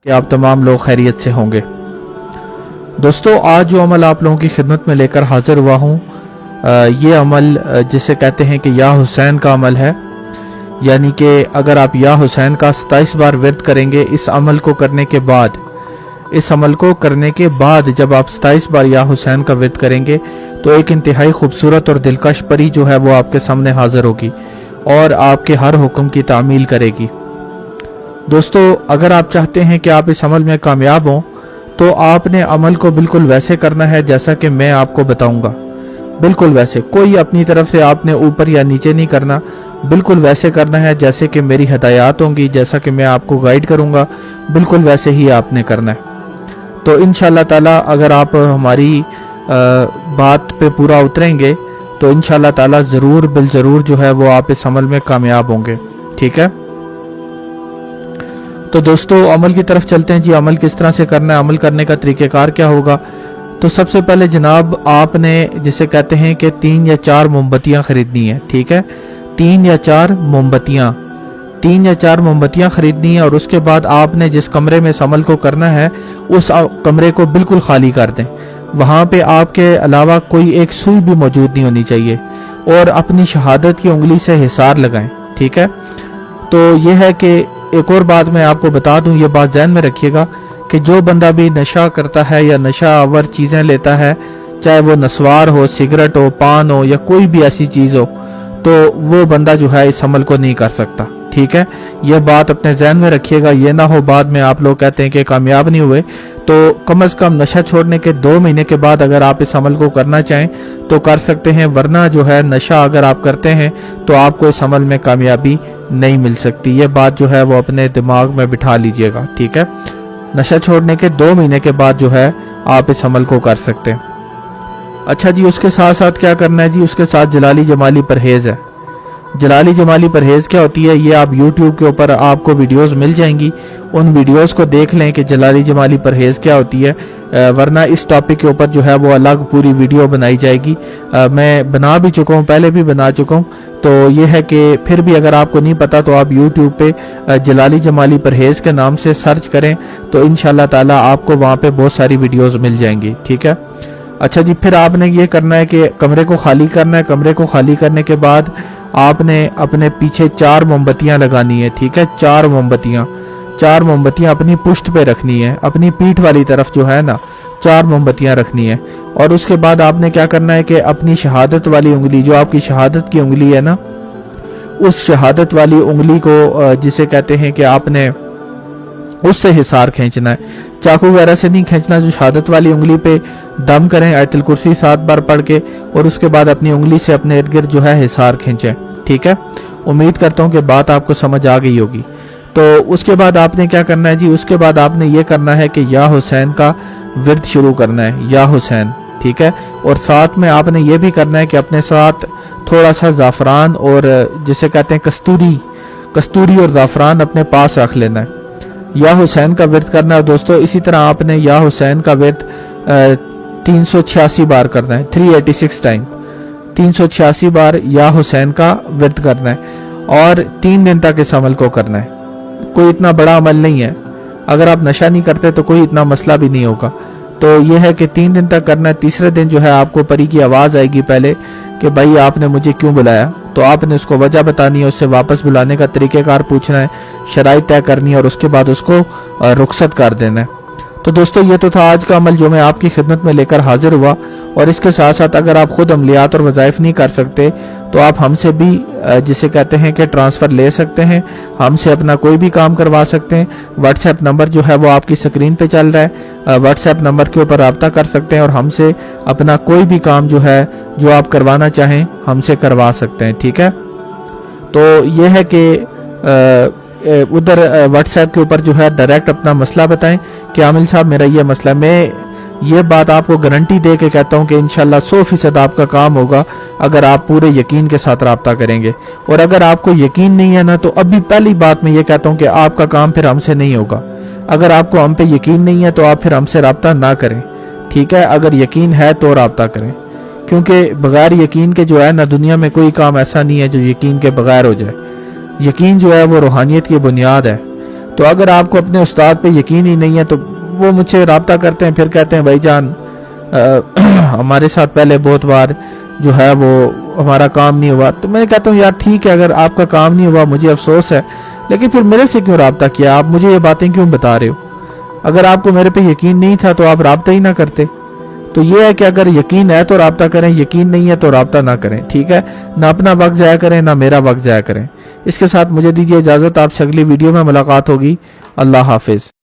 कि आप तमाम लोग खैरियत से होंगे। दोस्तों, आज जो अमल आप लोगों की खिदमत में लेकर हाजिर हुआ हूँ, ये अमल जिसे कहते हैं कि या हुसैन का अमल है। यानी कि अगर आप या हुसैन का 27 बार विर्द करेंगे, इस अमल को करने के बाद जब आप 27 बार या हुसैन का विर्द करेंगे तो एक इंतहाई खूबसूरत और दिलकश परी जो है वो आपके सामने हाजिर होगी और आपके हर हुक्म की तामील करेगी। दोस्तों, अगर आप चाहते हैं कि आप इस अमल में कामयाब हों तो आपने अमल को बिल्कुल वैसे करना है जैसा कि मैं आपको बताऊंगा। बिल्कुल वैसे, कोई अपनी तरफ से आपने ऊपर या नीचे नहीं करना, बिल्कुल वैसे करना है जैसे कि मेरी हदायत होंगी, जैसा कि मैं आपको गाइड करूंगा, बिल्कुल वैसे ही आपने करना है। तो इंशाअल्लाह ताला अगर आप हमारी बात पे पूरा उतरेंगे तो इंशाअल्लाह ताला ज़रूर बिल ज़रूर जो है वो आप इस अमल में कामयाब होंगे। ठीक है, तो दोस्तों अमल की तरफ चलते हैं जी। अमल किस तरह से करना है, अमल करने का तरीक़ेकार क्या होगा। तो सबसे पहले जनाब आपने जिसे कहते हैं कि 3 या 4 मोमबत्तियाँ ख़रीदनी है। ठीक है, 3 या 4 मोमबत्तियाँ ख़रीदनी है और उसके बाद आपने जिस कमरे में इस अमल को करना है उस कमरे को बिल्कुल खाली कर दें। वहाँ पे आपके अलावा कोई एक सुई भी मौजूद नहीं होनी चाहिए और अपनी शहादत की उंगली से हिसार लगाएं। ठीक है, तो ये है कि एक और बात मैं आपको बता दूं, ये बात ध्यान में रखिएगा कि जो बंदा भी नशा करता है या नशा आवर चीज़ें लेता है, चाहे वो नस्वार हो, सिगरेट हो, पान हो या कोई भी ऐसी चीज़ हो, तो वो बंदा जो है इस अमल को नहीं कर सकता। ठीक है, ये बात अपने ज़हन में रखिएगा। ये ना हो बाद में आप लोग कहते हैं कि कामयाब नहीं हुए। तो कम से कम नशा छोड़ने के 2 महीने के बाद अगर आप इस अमल को करना चाहें तो कर सकते हैं, वरना जो है नशा अगर आप करते हैं तो आपको इस अमल में कामयाबी नहीं मिल सकती। ये बात जो है वो अपने दिमाग में बिठा लीजिएगा। ठीक है, नशा छोड़ने के 2 महीने के बाद जो है आप इस अमल को कर सकते हैं। अच्छा जी, उसके साथ साथ क्या करना है जी, उसके साथ जलाली जमाली परहेज़ है। जलाली जमाली परहेज़ क्या होती है, ये आप YouTube के ऊपर आपको वीडियोस मिल जाएंगी, उन वीडियोस को देख लें कि जलाली जमाली परहेज़ क्या होती है। वरना इस टॉपिक के ऊपर जो है वो अलग पूरी वीडियो बनाई जाएगी। मैं बना भी चुका हूँ, पहले भी बना चुका हूँ। तो ये है कि फिर भी अगर आपको नहीं पता तो आप YouTube पे जलाली जमाली परहेज़ के नाम से सर्च करें तो इंशाअल्लाह ताला आपको वहाँ पे बहुत सारी वीडियोज़ मिल जाएंगी। ठीक है, अच्छा जी, फिर आपने ये करना है कि कमरे को खाली करना है। कमरे को खाली करने के बाद आपने अपने पीछे 4 मोमबत्तियां लगानी है। ठीक है, 4 मोमबत्तियां अपनी पुश्त पे रखनी है, अपनी पीठ वाली तरफ जो है ना 4 मोमबत्तियां रखनी है। और उसके बाद आपने क्या करना है कि अपनी शहादत वाली उंगली, जो आपकी शहादत की उंगली है ना, उस शहादत वाली उंगली को जिसे कहते हैं कि आपने उससे हिसार खींचना है, चाकू वगैरह से नहीं खींचना। जो शहादत वाली उंगली पे दम करें आयतुल कुर्सी 7 बार पढ़ के और उसके बाद अपनी उंगली से अपने इर्द गिर्द जो है हिसार खींचें। ठीक है, उम्मीद करता हूँ कि बात आपको समझ आ गई होगी। तो उसके बाद आपने क्या करना है जी, उसके बाद आपने ये करना है कि या हुसैन का विर्द शुरू करना है, या हुसैन। ठीक है, और साथ में आपने ये भी करना है कि अपने साथ थोड़ा सा ज़ाफ़रान और जिसे कहते हैं कस्तूरी और ज़ाफ़रान अपने पास रख लेना है। या हुसैन का विर्द करना है दोस्तों। इसी तरह आपने या हुसैन का विर्द 386 बार करना है, 386 टाइम, 386 बार या हुसैन का विर्द करना है और 3 दिन तक इस अमल को करना है। कोई इतना बड़ा अमल नहीं है, अगर आप नशा नहीं करते तो कोई इतना मसला भी नहीं होगा। तो यह है कि 3 दिन तक करना है। तीसरे दिन जो है आपको परी की आवाज़ आएगी पहले कि भाई आपने मुझे क्यों बुलाया, तो आपने उसको वजह बतानी है, उससे वापस बुलाने का तरीक़ेकार पूछना है, शराइत तय करनी है और उसके बाद उसको रुखसत कर देना है। तो दोस्तों ये तो था आज का अमल जो मैं आपकी खिदमत में लेकर हाजिर हुआ। और इसके साथ साथ अगर आप खुद अमलियात और वज़ाइफ नहीं कर सकते तो आप हमसे भी जिसे कहते हैं कि ट्रांसफ़र ले सकते हैं, हमसे अपना कोई भी काम करवा सकते हैं। व्हाट्सएप नंबर जो है वो आपकी स्क्रीन पे चल रहा है, व्हाट्सएप नंबर के ऊपर रब्ता कर सकते हैं और हमसे अपना कोई भी काम जो है जो आप करवाना चाहें हमसे करवा सकते हैं। ठीक है, तो ये है कि उधर व्हाट्सएप के ऊपर जो है डायरेक्ट अपना मसला बताएं कि आमिल साहब मेरा ये मसला है। मैं ये बात आपको गारंटी दे के कहता हूँ कि इंशाल्लाह 100% आपका काम होगा अगर आप पूरे यकीन के साथ रब्ता करेंगे। और अगर आपको यकीन नहीं है ना तो अभी पहली बात मैं ये कहता हूँ कि आपका काम फिर हमसे नहीं होगा। अगर आपको हम पे यकीन नहीं है तो आप फिर हमसे रब्ता ना करें। ठीक है, अगर यकीन है तो रब्ता करें, क्योंकि बगैर यकीन के जो है ना दुनिया में कोई काम ऐसा नहीं है जो यकीन के बगैर हो जाए। यकीन जो है वो रूहानियत की बुनियाद है। تو اگر آپ کو اپنے استاد پہ یقین ہی نہیں ہے تو وہ مجھ سے رابطہ کرتے ہیں، پھر کہتے ہیں بھائی جان ہمارے ساتھ پہلے بہت بار جو ہے وہ ہمارا کام نہیں ہوا. تو میں کہتا ہوں یار ٹھیک ہے، اگر آپ کا کام نہیں ہوا مجھے افسوس ہے، لیکن پھر میرے سے کیوں رابطہ کیا؟ آپ مجھے یہ باتیں کیوں بتا رہے ہو؟ اگر آپ کو میرے پہ یقین نہیں تھا تو آپ رابطہ ہی نہ کرتے. تو یہ ہے کہ اگر یقین ہے تو رابطہ کریں، یقین نہیں ہے تو رابطہ نہ کریں. ٹھیک ہے، نہ اپنا وقت ضائع کریں نہ میرا وقت ضائع کریں. اس کے ساتھ مجھے دیجیے اجازت، آپ سے اگلی ویڈیو میں ملاقات ہوگی. اللہ حافظ.